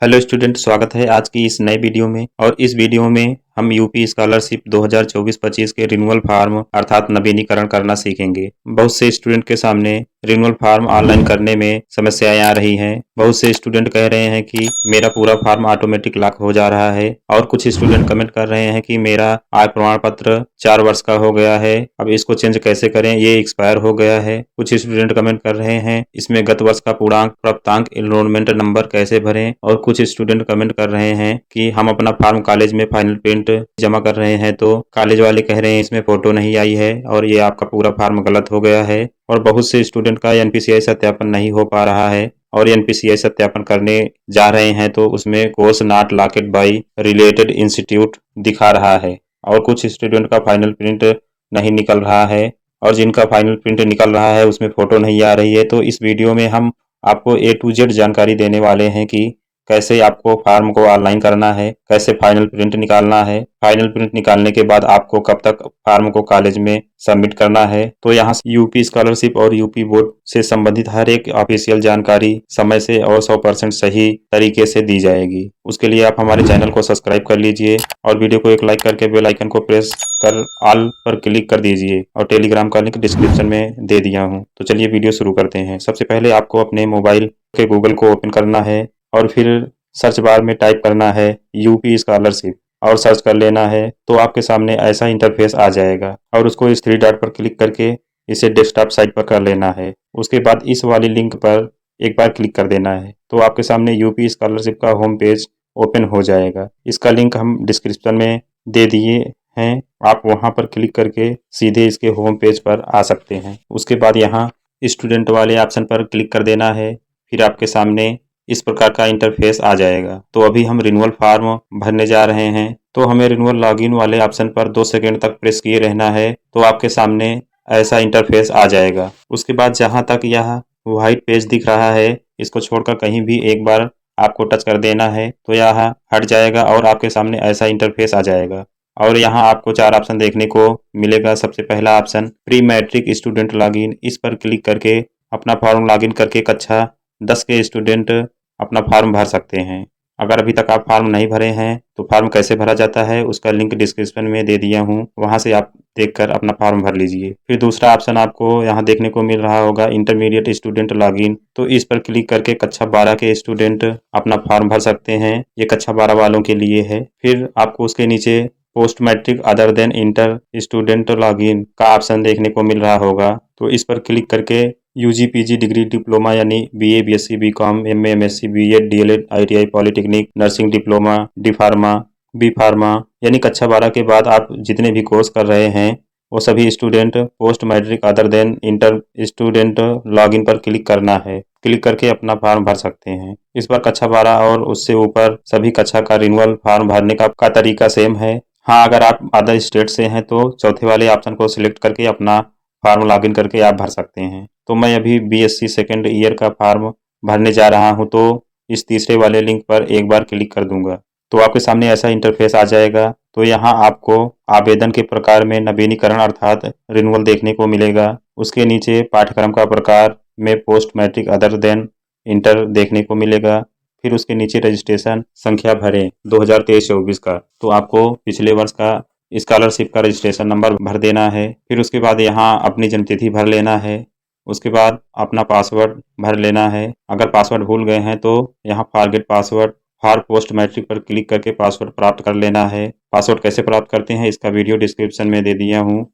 Hello student, स्वागत है आज की इस नए वीडियो में। और इस वीडियो में हम यूपी स्कॉलरशिप 2024-25 के रिन्यूअल फार्म अर्थात नवीनीकरण करना सीखेंगे। बहुत से स्टूडेंट के सामने रिन्यूअल फार्म ऑनलाइन करने में समस्याएं आ रही हैं। बहुत से स्टूडेंट कह रहे हैं कि मेरा पूरा फार्म ऑटोमेटिक लॉक हो जा रहा है, और कुछ स्टूडेंट कमेंट कर रहे हैं कि मेरा आय प्रमाण पत्र 4 वर्ष का हो गया है, अब इसको चेंज कैसे करें, ये एक्सपायर हो गया है। कुछ स्टूडेंट कमेंट कर रहे हैं इसमें गत वर्ष का पूर्णांक प्राप्तांक एनरोलमेंट नंबर कैसे भरें, और कुछ स्टूडेंट कमेंट कर रहे हैं कि हम अपना फार्म कॉलेज में फाइनल प्रिंट जमा कर रहे हैं तो कॉलेज वाले कह रहे हैं इसमें फोटो नहीं आई है और ये आपका पूरा फार्म गलत हो गया है। और बहुत से स्टूडेंट का एनपीसीआई सत्यापन नहीं हो पा रहा है, और एनपीसीआई सत्यापन करने जा रहे हैं तो उसमें course not locked by related institute दिखा रहा है, और कुछ स्टूडेंट का फाइनल प्रिंट नहीं निकल रहा है, और जिनका फाइनल प्रिंट निकल रहा है उसमें फोटो नहीं आ रही है। तो इस वीडियो में हम आपको A to Z जानकारी देने वाले हैं कि कैसे आपको फार्म को ऑनलाइन करना है, कैसे फाइनल प्रिंट निकालना है, फाइनल प्रिंट निकालने के बाद आपको कब तक फार्म को कॉलेज में सबमिट करना है। तो यहाँ यूपी स्कॉलरशिप और यूपी बोर्ड से संबंधित हर एक ऑफिशियल जानकारी समय से और 100% सही तरीके से दी जाएगी। उसके लिए आप हमारे चैनल को सब्सक्राइब कर लीजिए और वीडियो को एक लाइक करके बेल आइकन को प्रेस कर ऑल पर क्लिक कर दीजिए, और टेलीग्राम का लिंक डिस्क्रिप्शन में दे दिया हूँ। तो चलिए वीडियो शुरू करते हैं। सबसे पहले आपको अपने मोबाइल के गूगल को ओपन करना है, और फिर सर्च बार में टाइप करना है यूपी स्कॉलरशिप और सर्च कर लेना है। तो आपके सामने ऐसा इंटरफेस आ जाएगा, और उसको इस 3 डॉट पर क्लिक करके इसे डेस्कटॉप साइट पर कर लेना है। उसके बाद इस वाली लिंक पर एक बार क्लिक कर देना है, तो आपके सामने यूपी स्कॉलरशिप का होम पेज ओपन हो जाएगा। इसका लिंक हम डिस्क्रिप्शन में दे दिए हैं, आप वहां पर क्लिक करके सीधे इसके होम पेज पर आ सकते हैं। उसके बाद यहाँ स्टूडेंट वाले ऑप्शन पर क्लिक कर देना है, फिर आपके सामने इस प्रकार का इंटरफेस आ जाएगा। तो अभी हम रिन्यूअल फार्म भरने जा रहे हैं, तो हमें रिन्यूअल लॉगिन वाले ऑप्शन पर 2 सेकंड तक प्रेस किए रहना है, तो आपके सामने ऐसा इंटरफेस आ जाएगा। उसके बाद जहां तक यह व्हाइट पेज दिख रहा है, इसको छोड़कर कहीं भी एक बार आपको टच कर देना है, तो यह हट जाएगा और आपके सामने ऐसा इंटरफेस आ जाएगा। और यहाँ आपको 4 ऑप्शन देखने को मिलेगा। सबसे पहला option pre matric student login, इस पर क्लिक करके अपना फॉर्म लॉगिन करके कक्षा 10 के स्टूडेंट अपना फॉर्म भर सकते हैं। अगर अभी तक आप फॉर्म नहीं भरे हैं तो फॉर्म कैसे भरा जाता है उसका लिंक डिस्क्रिप्शन में दे दिया हूँ, वहां से आप देखकर अपना फॉर्म भर लीजिए। फिर दूसरा ऑप्शन आपको यहाँ देखने को मिल रहा होगा इंटरमीडिएट स्टूडेंट लॉगिन, तो इस पर क्लिक करके कक्षा 12 के स्टूडेंट अपना फॉर्म भर सकते हैं, ये कक्षा 12 वालों के लिए है। फिर आपको उसके नीचे post matric other than inter student login का ऑप्शन देखने को मिल रहा होगा, तो इस पर क्लिक करके यूजी पीजी डिग्री डिप्लोमा यानी BA BSc BCom MA MSc BEd DElEd ITI polytechnic nursing diploma D pharma B pharma यानी कक्षा 12 के बाद आप जितने भी कोर्स कर रहे हैं वो सभी student post matric other than inter student login पर क्लिक करना है। क्लिक करके अपना फॉर्म भर सकते हैं। इस बार कक्षा 12 और उससे ऊपर सभी कक्षा का रिन्यूअल फॉर्म भरने का तरीका सेम है। हाँ, अगर आप अदर स्टेट से हैं तो चौथे वाले ऑप्शन को सिलेक्ट करके अपना फॉर्म लॉगिन करके आप भर सकते हैं। तो मैं अभी बीएससी सेकेंड ईयर का फॉर्म भरने जा रहा हूं, तो इस तीसरे वाले लिंक पर एक बार क्लिक कर दूंगा, तो आपके सामने ऐसा इंटरफेस आ जाएगा। तो यहाँ आपको आवेदन के प्रकार में नवीनीकरण अर्थात रिन्यूअल देखने को मिलेगा। उसके नीचे पाठ्यक्रम का प्रकार में post matric other than inter देखने को मिलेगा। फिर उसके नीचे रजिस्ट्रेशन संख्या भरें 2023-24 का, तो आपको पिछले वर्ष का स्कॉलरशिप का रजिस्ट्रेशन नंबर भर देना है। फिर उसके बाद यहाँ अपनी जन्मतिथि भर लेना है। उसके बाद अपना पासवर्ड भर लेना है। अगर पासवर्ड भूल गए हैं तो यहाँ forget password for post matric पर क्लिक करके पासवर्ड प्राप्त कर लेना है। पासवर्ड कैसे प्राप्त करते हैं इसका वीडियो डिस्क्रिप्शन में दे दिया हूँ।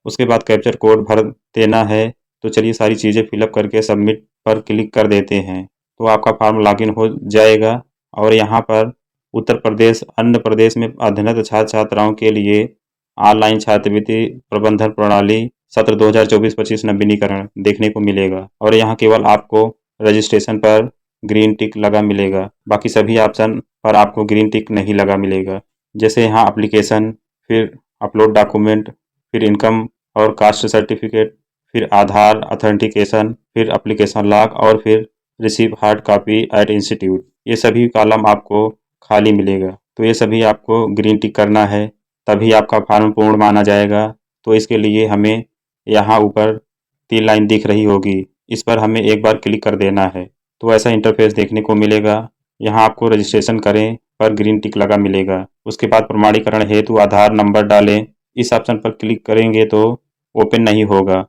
उसके बाद कैप्चर कोड भर देना है। तो चलिए सारी चीज़ें फिलअप करके सबमिट पर क्लिक कर देते हैं, तो आपका फॉर्म लॉगिन हो जाएगा। और यहाँ पर उत्तर प्रदेश अन्य प्रदेश में अध्ययनरत छात्र छात्राओं के लिए ऑनलाइन छात्रवृत्ति प्रबंधन प्रणाली सत्र 2024-25 नवीनीकरण देखने को मिलेगा, और यहाँ केवल आपको रजिस्ट्रेशन पर ग्रीन टिक लगा मिलेगा, बाकी सभी ऑप्शन पर आपको ग्रीन टिक नहीं लगा मिलेगा। जैसे यहाँ एप्लीकेशन, फिर अपलोड डॉक्यूमेंट, फिर इनकम और कास्ट सर्टिफिकेट, फिर आधार अथेंटिकेशन, फिर एप्लीकेशन लॉक, और फिर receive hard copy eight institute, ये सभी कॉलम आपको खाली मिलेगा। तो ये सभी आपको ग्रीन टिक करना है, तभी आपका फॉर्म पूर्ण माना जाएगा। तो इसके लिए हमें यहाँ ऊपर 3 लाइन दिख रही होगी, इस पर हमें एक बार क्लिक कर देना है, तो ऐसा इंटरफेस देखने को मिलेगा। यहाँ आपको रजिस्ट्रेशन करें पर ग्रीन टिक लगा मिलेगा। उसके बाद प्रमाणीकरण हेतु आधार नंबर डालें। इस ऑप्शन पर क्लिक करेंगे तो ओपन नहीं होगा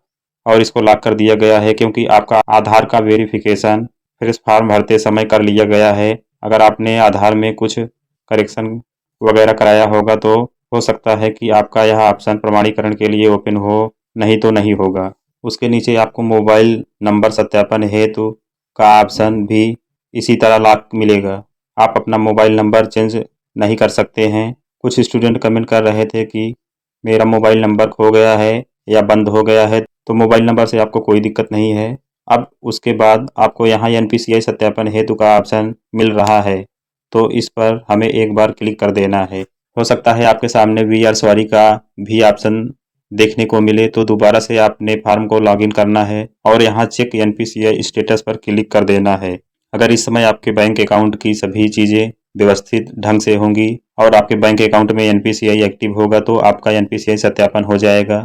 और इसको लॉक कर दिया गया है क्योंकि आपका आधार का वेरिफिकेशन फ्रेश फॉर्म भरते समय कर लिया गया है। अगर आपने आधार में कुछ करेक्शन वगैरह कराया होगा तो हो सकता है कि आपका यह ऑप्शन प्रमाणीकरण के लिए ओपन हो, नहीं तो नहीं होगा। उसके नीचे आपको मोबाइल नंबर सत्यापन हेतु का ऑप्शन भी इसी तरह लॉक मिलेगा। आप अपना मोबाइल नंबर चेंज नहीं कर सकते हैं। कुछ स्टूडेंट कमेंट कर रहे थे कि मेरा मोबाइल नंबर खो गया है या बंद हो गया है, तो मोबाइल नंबर से आपको कोई दिक्कत नहीं है। अब उसके बाद आपको यहाँ एनपीसीआई सत्यापन हेतु का ऑप्शन मिल रहा है, तो इस पर हमें एक बार क्लिक कर देना है। हो सकता है आपके सामने वी आर सॉरी का भी ऑप्शन देखने को मिले, तो दोबारा से आपने फॉर्म को लॉगिन करना है और यहाँ चेक एनपीसीआई स्टेटस पर क्लिक कर देना है। अगर इस समय आपके बैंक अकाउंट की सभी चीज़ें व्यवस्थित ढंग से होंगी और आपके बैंक अकाउंट में एनपीसीआई एक्टिव होगा तो आपका एनपीसीआई सत्यापन हो जाएगा।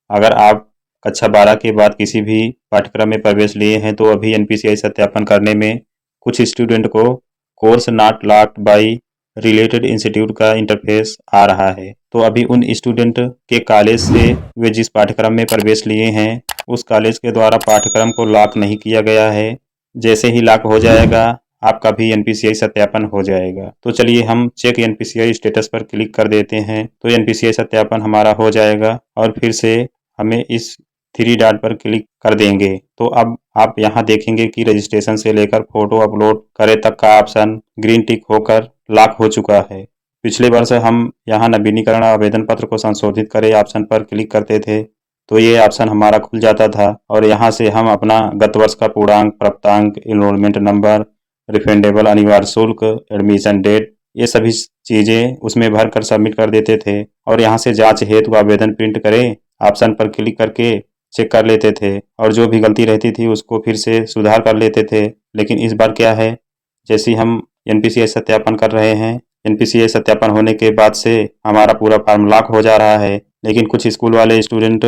अगर आप कक्षा 12 के बाद किसी भी पाठ्यक्रम में प्रवेश लिए हैं तो अभी एनपीसीआई सत्यापन करने में कुछ स्टूडेंट को course not locked by related institute का इंटरफेस आ रहा है। तो अभी उन स्टूडेंट के कॉलेज से वे जिस पाठ्यक्रम में प्रवेश लिए हैं उस कॉलेज के द्वारा पाठ्यक्रम को लॉक नहीं किया गया है। जैसे ही लॉक हो जाएगा आपका भी एनपीसीआई सत्यापन हो जाएगा। तो चलिए हम चेक एनपीसीआई स्टेटस पर क्लिक कर देते हैं, तो एनपीसीआई सत्यापन हमारा हो जाएगा और फिर से हमें इस 3 डॉट पर क्लिक कर देंगे। तो अब आप यहाँ देखेंगे कि रजिस्ट्रेशन से लेकर फोटो अपलोड करे तक का ऑप्शन ग्रीन टिक होकर लॉक हो चुका है। पिछले वर्ष हम यहाँ नवीनीकरण आवेदन पत्र को संशोधित करे ऑप्शन पर क्लिक करते थे तो ये ऑप्शन हमारा खुल जाता था और यहाँ से हम अपना गत वर्ष का पूर्णांक, प्राप्तांक, एनरोलमेंट नंबर, रिफंडेबल अनिवार्य शुल्क, एडमिशन डेट, ये सभी चीज़ें उसमें भर कर सबमिट कर देते थे और यहाँ से जांच हेतु आवेदन प्रिंट करें ऑप्शन पर क्लिक करके चेक कर लेते थे और जो भी गलती रहती थी उसको फिर से सुधार कर लेते थे। लेकिन इस बार क्या है, जैसे ही हम एनपीसीआई सत्यापन कर रहे हैं, एनपीसीआई सत्यापन होने के बाद से हमारा पूरा फॉर्म लॉक हो जा रहा है, लेकिन कुछ स्कूल वाले स्टूडेंट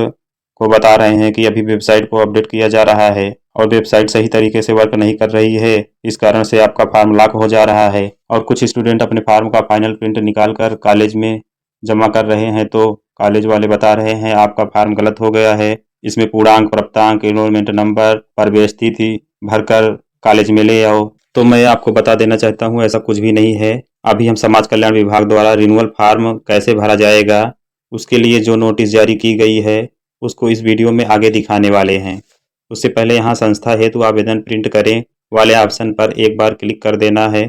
को बता रहे हैं कि अभी वेबसाइट को अपडेट किया जा रहा है और वेबसाइट सही तरीके से वर्क नहीं कर रही है, इस कारण से आपका फॉर्म लॉक हो जा रहा है। और कुछ स्टूडेंट अपने फॉर्म का फाइनल प्रिंट निकाल कर कॉलेज में जमा कर रहे हैं तो कॉलेज वाले बता रहे हैं आपका फॉर्म गलत हो गया है, इसमें पूर्णांक, प्राप्तांक, एनरोलमेंट नंबर, प्रवेश तिथि भरकर कॉलेज में ले आओ। तो मैं आपको बता देना चाहता हूँ ऐसा कुछ भी नहीं है। अभी हम समाज कल्याण विभाग द्वारा रिन्यूअल फॉर्म कैसे भरा जाएगा उसके लिए जो नोटिस जारी की गई है उसको इस वीडियो में आगे दिखाने वाले हैं। उससे पहले यहाँ संस्था हेतु आवेदन प्रिंट करें वाले ऑप्शन पर एक बार क्लिक कर देना है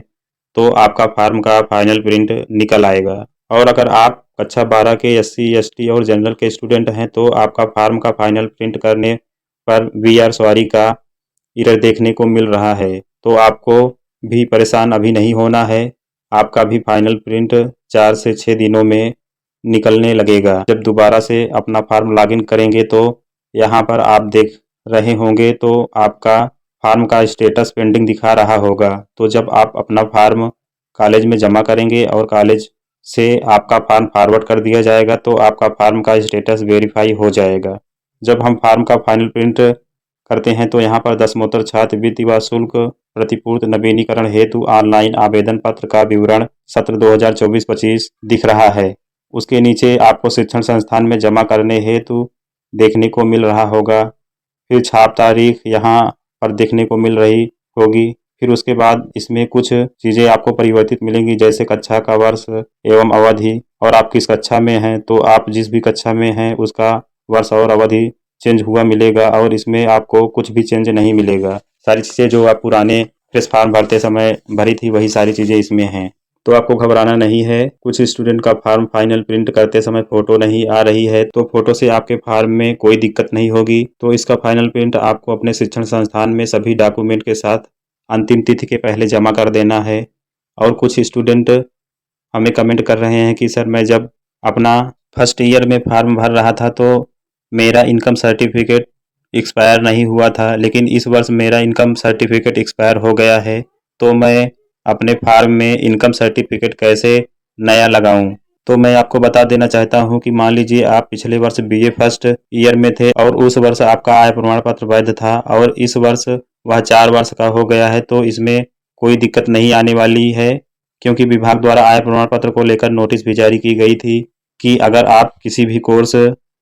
तो आपका फॉर्म का फाइनल प्रिंट निकल आएगा। और अगर आप कक्षा 12 के एससी, एसटी और जनरल के स्टूडेंट हैं तो आपका फॉर्म का फाइनल प्रिंट करने पर वी आर सॉरी का एरर देखने को मिल रहा है, तो आपको भी परेशान अभी नहीं होना है। आपका भी फाइनल प्रिंट 4 से 6 दिनों में निकलने लगेगा। जब दोबारा से अपना फॉर्म लॉगिन करेंगे तो यहाँ पर आप देख रहे होंगे तो आपका फॉर्म का स्टेटस पेंडिंग दिखा रहा होगा। तो जब आप अपना फॉर्म कॉलेज में जमा करेंगे और कॉलेज से आपका फॉर्म फॉरवर्ड कर दिया जाएगा तो आपका फॉर्म का स्टेटस वेरीफाई हो जाएगा। जब हम फॉर्म का फाइनल प्रिंट करते हैं तो यहाँ पर दसमोत्तर छात्रवृत्ति व शुल्क प्रतिपूर्ति नवीनीकरण हेतु ऑनलाइन आवेदन पत्र का विवरण सत्र 2024-25 दिख रहा है। उसके नीचे आपको शिक्षण संस्थान में जमा करने हेतु देखने को मिल रहा होगा। फिर छाप तारीख यहाँ पर देखने को मिल रही होगी। फिर उसके बाद इसमें कुछ चीज़ें आपको परिवर्तित मिलेंगी जैसे कक्षा का वर्ष एवं अवधि और आप किस कक्षा में हैं तो आप जिस भी कक्षा में हैं उसका वर्ष और अवधि चेंज हुआ मिलेगा और इसमें आपको कुछ भी चेंज नहीं मिलेगा। सारी चीज़ें जो आप पुराने फ्रेश फॉर्म भरते समय भरी थी वही सारी चीज़ें इसमें हैं, तो आपको घबराना नहीं है। कुछ स्टूडेंट का फॉर्म फाइनल प्रिंट करते समय फ़ोटो नहीं आ रही है तो फ़ोटो से आपके फॉर्म में कोई दिक्कत नहीं होगी। तो इसका फाइनल प्रिंट आपको अपने शिक्षण संस्थान में सभी डॉक्यूमेंट के साथ अंतिम तिथि के पहले जमा कर देना है। और कुछ स्टूडेंट हमें कमेंट कर रहे हैं कि सर मैं जब अपना फर्स्ट ईयर में फॉर्म भर रहा था तो मेरा इनकम सर्टिफिकेट एक्सपायर नहीं हुआ था, लेकिन इस वर्ष मेरा इनकम सर्टिफिकेट एक्सपायर हो गया है, तो मैं अपने फॉर्म में इनकम सर्टिफिकेट कैसे नया लगाऊं? तो मैं आपको बता देना चाहता हूं कि मान लीजिए आप पिछले वर्ष बीए फर्स्ट ईयर में थे और उस वर्ष आपका आय प्रमाण पत्र वैध था और इस वर्ष वह 4 वर्ष का हो गया है, तो इसमें कोई दिक्कत नहीं आने वाली है, क्योंकि विभाग द्वारा आय प्रमाण पत्र को लेकर नोटिस भी जारी की गई थी कि अगर आप किसी भी कोर्स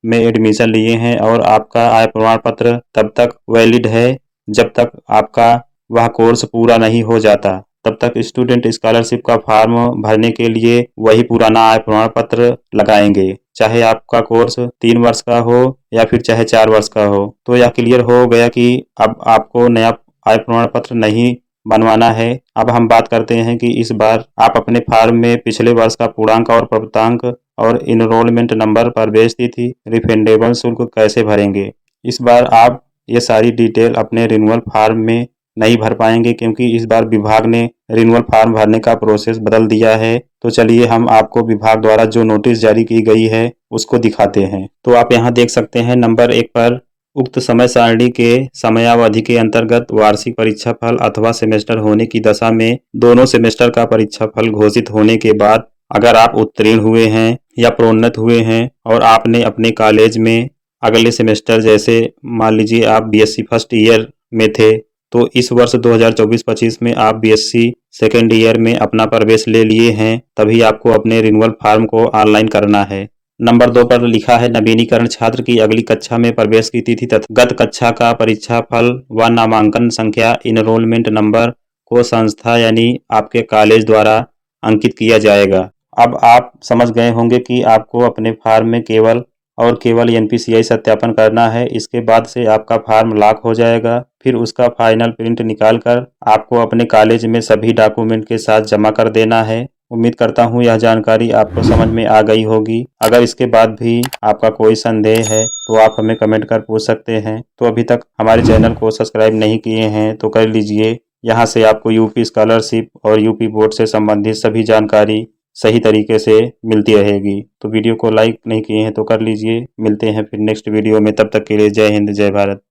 में एडमिशन लिए हैं और आपका आय प्रमाण पत्र तब तक वैलिड है जब तक आपका वह कोर्स पूरा नहीं हो जाता, तब तक स्टूडेंट स्कॉलरशिप का फॉर्म भरने के लिए वही पुराना आय प्रमाण पत्र लगाएंगे, चाहे आपका कोर्स 3 वर्ष का हो या फिर चाहे 4 वर्ष का हो। तो यह क्लियर हो गया कि अब आपको नया आय प्रमाण पत्र नहीं बनवाना है। अब हम बात करते हैं कि इस बार आप अपने फॉर्म में पिछले वर्ष का पूर्णांक और प्रपत्रांक और इनरोलमेंट नंबर, प्रवेश तिथि, रिफंडेबल शुल्क कैसे भरेंगे। इस बार आप ये सारी डिटेल अपने रिन्यूअल फॉर्म में नहीं भर पाएंगे, क्योंकि इस बार विभाग ने रिन्यूअल फॉर्म भरने का प्रोसेस बदल दिया है। तो चलिए हम आपको विभाग द्वारा जो नोटिस जारी की गई है उसको दिखाते हैं। तो आप यहाँ देख सकते हैं नंबर 1 पर उक्त समय सारणी के समयावधि के अंतर्गत वार्षिक परीक्षा फल अथवा सेमेस्टर होने की दशा में दोनों सेमेस्टर का परीक्षा फल घोषित होने के बाद अगर आप उत्तीर्ण हुए हैं या प्रोन्नत हुए हैं और आपने अपने कॉलेज में अगले सेमेस्टर, जैसे मान लीजिए आप बीएससी फर्स्ट ईयर में थे, तो इस वर्ष 2024-25 में आप बीएससी सेकेंड ईयर में अपना प्रवेश ले लिए हैं, तभी आपको अपने रिन्यूअल फॉर्म को ऑनलाइन करना है। नंबर 2 पर लिखा है नवीनीकरण छात्र की अगली कक्षा में प्रवेश की तिथि तथा गत कक्षा का परीक्षा फल व नामांकन संख्या इनरोलमेंट नंबर को संस्था यानी आपके कॉलेज द्वारा अंकित किया जाएगा। अब आप समझ गए होंगे कि आपको अपने फॉर्म में केवल और केवल एनपीसीआई सत्यापन करना है। इसके बाद से आपका फॉर्म लॉक हो जाएगा। फिर उसका फाइनल प्रिंट निकाल कर आपको अपने कॉलेज में सभी डॉक्यूमेंट के साथ जमा कर देना है। उम्मीद करता हूँ यह जानकारी आपको समझ में आ गई होगी। अगर इसके बाद भी आपका कोई संदेह है तो आप हमें कमेंट कर पूछ सकते हैं। तो अभी तक हमारे चैनल को सब्सक्राइब नहीं किए हैं तो कर लीजिए। यहाँ से आपको यूपी स्कॉलरशिप और यूपी बोर्ड से संबंधित सभी जानकारी सही तरीके से मिलती रहेगी। तो वीडियो को लाइक नहीं किए हैं तो कर लीजिए। मिलते हैं फिर नेक्स्ट वीडियो में, तब तक के लिए जय हिंद जय भारत।